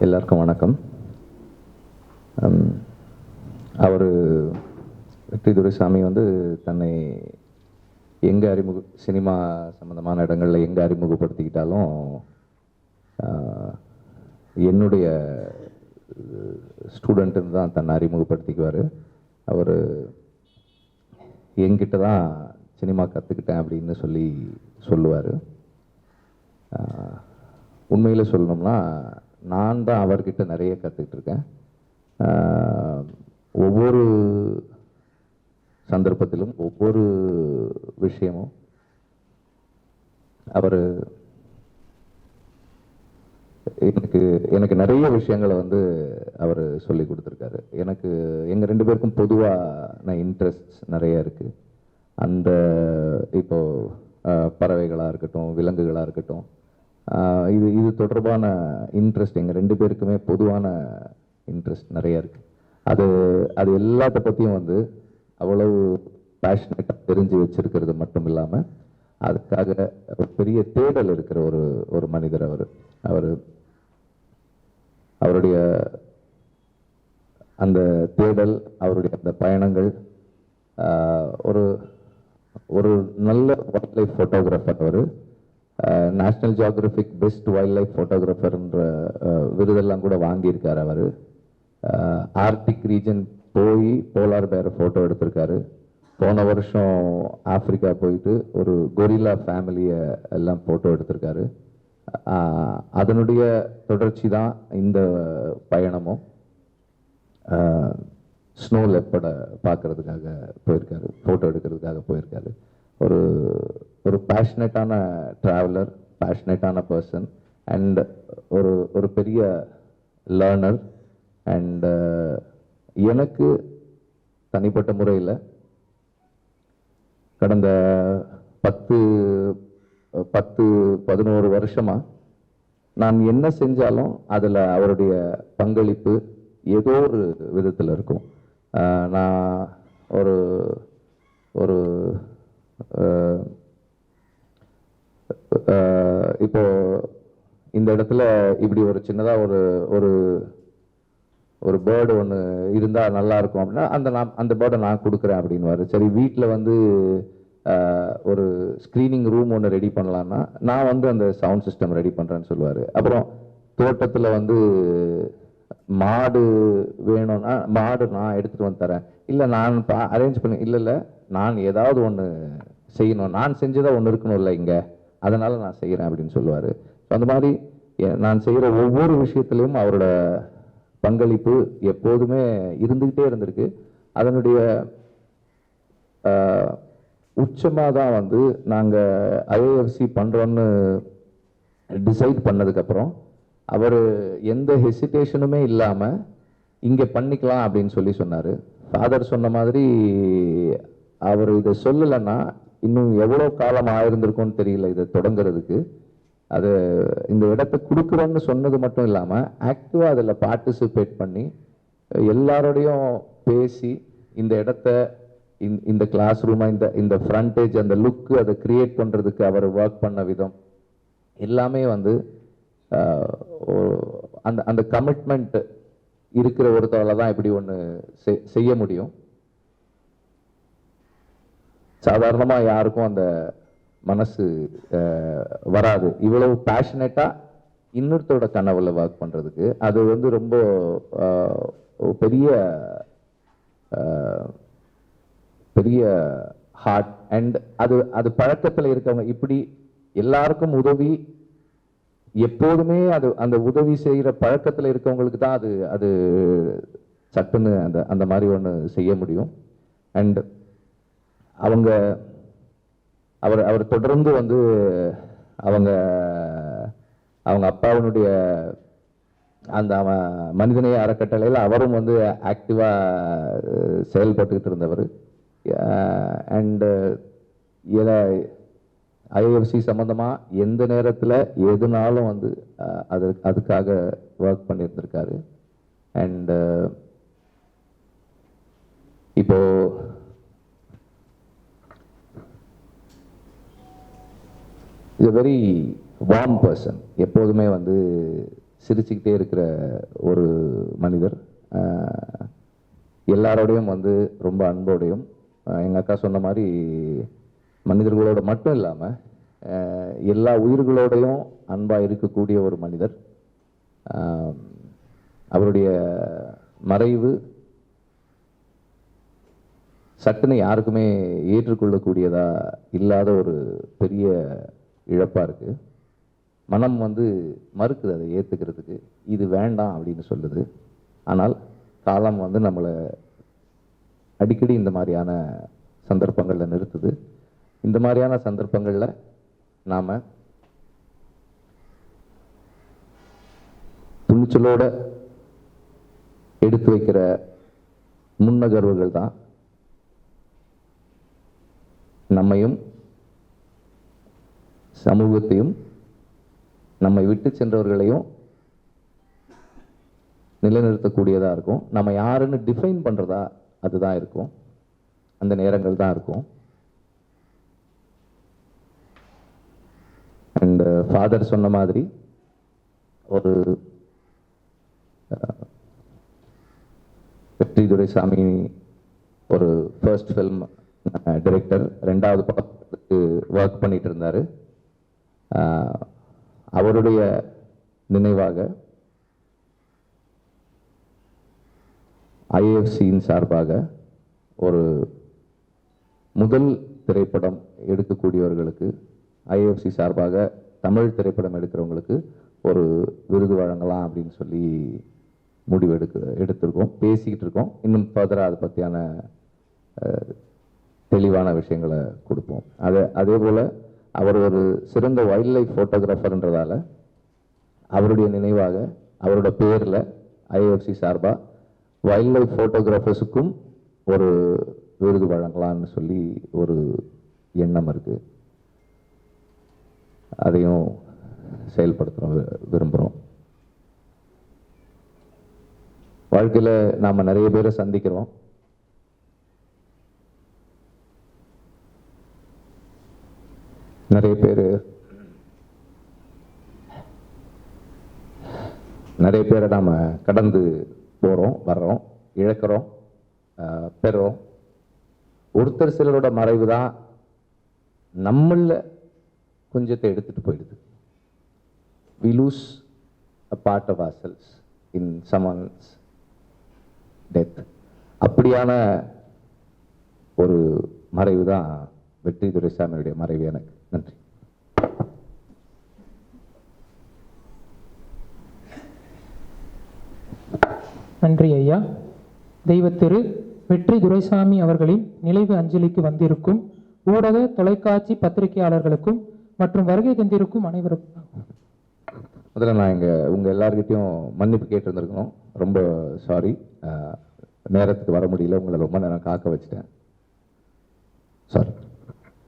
எல்லாருக்கும் வணக்கம். அவர் வெற்றி துரைசாமி வந்து தன்னை எங்கே சினிமா சம்மந்தமான இடங்களில் எங்கே அறிமுகப்படுத்திக்கிட்டாலும் என்னுடைய ஸ்டூடெண்ட்டுன்னு தான் தன்னை அறிமுகப்படுத்திக்குவார். அவர் என்கிட்ட தான் சினிமா கற்றுக்கிட்டேன் அப்படின்னு சொல்லுவார். உண்மையில் சொல்லணும்னா நான் தான் அவர்கிட்ட நிறைய கற்றுக்கிட்டு இருக்கேன். ஒவ்வொரு சந்தர்ப்பத்திலும் ஒவ்வொரு விஷயமும் அவர் எனக்கு நிறைய விஷயங்களை வந்து அவர் சொல்லி கொடுத்துருக்காரு. எனக்கு எங்கள் 2 பேருக்கும் பொதுவான இன்ட்ரெஸ்ட் நிறைய இருக்குது. அந்த இப்போ பறவைகளாக இருக்கட்டும், விலங்குகளாக இருக்கட்டும், இது தொடர்பான இன்ட்ரெஸ்ட் எங்கள் 2 பேருக்குமே பொதுவான இன்ட்ரெஸ்ட் நிறைய இருக்குது. அது எல்லாத்த பற்றியும் வந்து அவ்வளவு பேஷனேட்டாக தெரிஞ்சு வச்சிருக்கிறது மட்டும் இல்லாமல் அதுக்காக ஒரு பெரிய தேடல் இருக்கிற ஒரு மனிதர் அவருடைய அந்த தேடல், அவருடைய அந்த பயணங்கள், ஒரு நல்ல வைல்ட் லைஃப் ஃபோட்டோகிராஃபர். அவர் National Geographic best wildlife ஃபோட்டோகிராஃபர்ன்ற விருதெல்லாம் கூட வாங்கியிருக்கார். அவர் ஆர்டிக் ரீஜன் போய் போலார் பேரை ஃபோட்டோ எடுத்திருக்காரு. போன வருஷம் ஆப்பிரிக்கா போயிட்டு ஒரு கொரில்லா ஃபேமிலியை எல்லாம் ஃபோட்டோ எடுத்திருக்காரு. அதனுடைய தொடர்ச்சி தான் இந்த பயணமும். ஸ்னோ லெப்பர்டை பார்க்கறதுக்காக போயிருக்காரு, ஃபோட்டோ எடுக்கிறதுக்காக போயிருக்காரு. ஒரு பேஷனேட்டான ட்ராவலர், பேஷனேட்டான பர்சன் அண்ட் ஒரு பெரிய லேர்னர். அண்ட் எனக்கு தனிப்பட்ட முறையில் கடந்த 10-11 வருஷமாக நான் என்ன செஞ்சாலும் அதில் அவருடைய பங்களிப்பு ஏதோ ஒரு விதத்தில் இருக்கும். நான் இப்போ இந்த இடத்துல இப்படி ஒரு சின்னதாக ஒரு பேர்டு ஒன்று இருந்தால் நல்லா இருக்கும் அப்படின்னா அந்த பேர்டை நான் கொடுக்குறேன் அப்படின்வாரு. சரி, வீட்டில் வந்து ஒரு ஸ்க்ரீனிங் ரூம் ஒன்று ரெடி பண்ணலான்னா நான் வந்து அந்த சவுண்ட் சிஸ்டம் ரெடி பண்ணுறேன்னு சொல்லுவார். அப்புறம் தோட்டத்தில் வந்து மாடு வேணும்னா மாடு நான் எடுத்துகிட்டு வந்து தரேன், இல்லை நான் அரேஞ்ச் பண்ணி, இல்லை நான் ஏதாவது ஒன்று செய்யணும், நான் செஞ்சதாக ஒன்று இருக்கணும்ல இங்கே, அதனால் நான் செய்கிறேன் அப்படின்னு சொல்லுவார். அந்த மாதிரி நான் செய்கிற ஒவ்வொரு விஷயத்துலையும் அவரோட பங்களிப்பு எப்போதுமே இருந்துக்கிட்டே இருந்திருக்கு. அதனுடைய உச்சமாக தான் வந்து நாங்கள் ஐஏஎஃப்சி பண்ணுறோன்னு டிசைட் பண்ணதுக்கப்புறம் அவர் எந்த ஹெசிடேஷனுமே இல்லாமல் இங்கே பண்ணிக்கலாம் அப்படின்னு சொன்னார். ஃபாதர் சொன்ன மாதிரி அவர் இதை சொல்லலைன்னா இன்னும் எவ்வளோ காலம் ஆயிருந்திருக்கும்னு தெரியல இதை தொடங்குறதுக்கு. அது இந்த இடத்த கொடுக்குறோன்னு சொன்னது மட்டும் இல்லாமல் ஆக்டிவாக அதில் பார்ட்டிசிபேட் பண்ணி எல்லாரோடையும் பேசி இந்த இடத்த இந்த கிளாஸ் ரூமாக இந்த ஃப்ரண்டேஜ், அந்த லுக்கு, அதை கிரியேட் பண்ணுறதுக்கு அவர் ஒர்க் பண்ண விதம் எல்லாமே வந்து அந்த கமிட்மெண்ட் இருக்கிற ஒருத்தவரை தான் இப்படி ஒன்று செய்ய முடியும். சாதாரணமாக யாருக்கும் அந்த மனசு வராது. இவ்வளவு பேஷனேட்டாக இன்னொருத்தோட கனவுல ஒர்க் பண்ணுறதுக்கு அது வந்து ரொம்ப பெரிய பெரிய ஹார்ட். அண்ட் அது பழக்கத்தில் இருக்கவங்க இப்படி எல்லாருக்கும் உதவி எப்போதுமே அந்த உதவி செய்கிற பழக்கத்தில் இருக்கவங்களுக்கு தான் அது சட்டுன்னு அந்த மாதிரி ஒன்று செய்ய முடியும். அண்ட் அவர் தொடர்ந்து வந்து அவங்க அப்பாவினுடைய அந்த மனிதநேய அறக்கட்டளையில் அவரும் வந்து ஆக்டிவாக செயல்பட்டுக்கிட்டு இருந்தவர். அண்டு ஐஎஃப்சி சம்மந்தமாக எந்த நேரத்தில் எதுனாலும் வந்து அதுக்காக ஒர்க் பண்ணியிருந்திருக்காரு. அண்டு இப்போ is a very warm person. எப்போதுமே வந்து சிரிச்சுக்கிட்டே இருக்கிற ஒரு மனிதர். எல்லாரோடையும் வந்து ரொம்ப அன்போடையும், எங்கள் அக்கா சொன்ன மாதிரி மனிதர்களோட மட்டும் இல்லாமல் எல்லா உயிர்களோடையும் அன்பாக இருக்கக்கூடிய ஒரு மனிதர். அவருடைய மறைவு சட்டுன்னு யாருக்குமே ஏற்றுக்கொள்ளக்கூடியதா இல்லாத ஒரு பெரிய இழப்பாக இருக்குது. மனம் வந்து மறுக்குது அதை ஏற்றுக்கிறதுக்கு, இது வேண்டாம் அப்படின்னு சொல்லுது. ஆனால் காலம் வந்து நம்மளை அடிக்கடி இந்த மாதிரியான சந்தர்ப்பங்களில் நிறுத்துது. இந்த மாதிரியான சந்தர்ப்பங்களில் நாம் துணிச்சலோட எடுத்து வைக்கிற முன்னகர்வுகள் தான் நம்மையும் சமூகத்தையும் நம்மை விட்டு சென்றவர்களையும் நிலைநிறுத்தக்கூடியதாக இருக்கும். நம்ம யாருன்னு டிஃபைன் பண்ணுறதா அதுதான் இருக்கும், அந்த நேரங்கள் தான் இருக்கும். அண்ட் ஃபாதர் சொன்ன மாதிரி ஒரு வெற்றி துரைசாமி ஒரு ஃபர்ஸ்ட் ஃபில்ம் டைரக்டர், 2வது படத்துக்கு ஒர்க் பண்ணிட்டு இருந்தார். அவருடைய நினைவாக ஐஏஎஃப்சியின் சார்பாக ஒரு முதல் திரைப்படம் எடுக்கக்கூடியவர்களுக்கு, ஐஏஎஃப்சி சார்பாக தமிழ் திரைப்படம் எடுக்கிறவங்களுக்கு ஒரு விருது வழங்கலாம் அப்படின்னு சொல்லி முடிவு எடுத்திருக்கோம், பேசிக்கிட்டு இருக்கோம். இன்னும் ஃபர்தராக அதை பற்றியான தெளிவான விஷயங்களை கொடுப்போம். அதே போல் அவர் ஒரு சிறந்த வைல்ட் லைஃப் ஃபோட்டோகிராஃபர்ன்றதால அவருடைய நினைவாக அவரோட பேரில் ஐஏஎஃப்சி சார்பாக வைல்ட் லைஃப் ஃபோட்டோகிராஃபர்ஸுக்கும் ஒரு விருது வழங்கலான்னு சொல்லி ஒரு எண்ணம் இருக்குது. அதையும் செயல்படுத்த விரும்புகிறோம். வாழ்க்கையில் நாம் நிறைய பேரை சந்திக்கிறோம். நிறைய பேரை நாம் கடந்து போகிறோம், வர்றோம், இழக்கிறோம், பெறுறோம். ஒருத்தர் சிலரோட மறைவு தான் நம்மள கொஞ்சத்தை எடுத்துகிட்டு போயிடுது. We lose a part of ourselves in someone's death. அப்படியான ஒரு மறைவு தான் வெற்றி துரைசாமியுடைய மறைவு எனக்கு. நன்றி. நன்றி ஐயா. தெய்வத்திரு வெற்றி துரைசாமி அவர்களின் நினைவு அஞ்சலிக்கு வந்திருக்கும் ஊடக, தொலைக்காட்சி பத்திரிகையாளர்களுக்கும் மற்றும் வருகை தந்திருக்கும் அனைவருக்கும் முதல்ல நான் உங்கள் எல்லார்கிட்டையும் மன்னிப்பு கேட்டிருந்துருக்கணும். ரொம்ப சாரி, நேரத்துக்கு வர முடியல, உங்களை ரொம்ப நேரம் காக்க வச்சுட்டேன். சாரி.